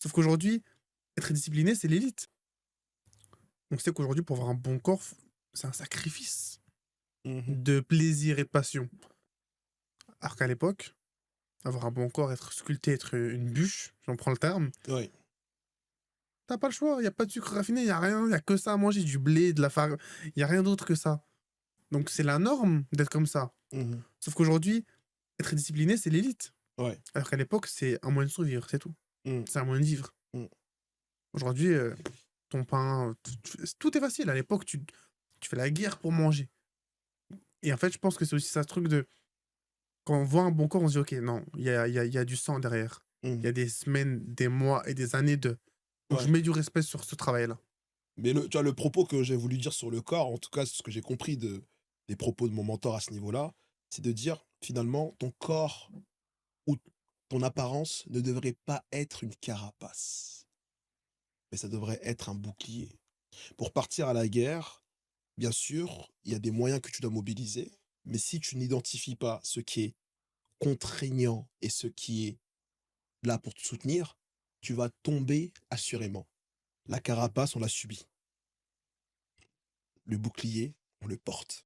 Sauf qu'aujourd'hui, être discipliné, c'est l'élite. On sait qu'aujourd'hui, pour avoir un bon corps, c'est un sacrifice Mmh. de plaisir et de passion. Alors qu'à l'époque, avoir un bon corps, être sculpté, être une bûche, j'en prends le terme, Oui. t'as pas le choix. Il y a pas de sucre raffiné, il y a rien, il y a que ça à manger, du blé, de la farine. Il y a rien d'autre que ça. Donc c'est la norme d'être comme ça. Mmh. Sauf qu'aujourd'hui, être discipliné, c'est l'élite. Ouais. Alors qu'à l'époque, c'est un moyen de survivre, c'est tout. Mmh. C'est un moyen de vivre. Mmh. Aujourd'hui, ton pain, tout est facile. À l'époque, tu fais la guerre pour manger. Et en fait, je pense que c'est aussi ça, ce truc de quand on voit un bon corps, on se dit: «OK, non, il y a du sang derrière. Il y Mmh. a des semaines, des mois et des années de». Donc je Ouais. mets du respect sur ce travail-là. Mais tu vois, le propos que j'ai voulu dire sur le corps, en tout cas, ce que j'ai compris des propos de mon mentor à ce niveau-là, c'est de dire, finalement, ton corps ou ton apparence ne devrait pas être une carapace, mais ça devrait être un bouclier. Pour partir à la guerre, bien sûr, il y a des moyens que tu dois mobiliser, mais si tu n'identifies pas ce qui est contraignant et ce qui est là pour te soutenir, tu vas tomber assurément. La carapace, on l'a subie. Le bouclier, on le porte.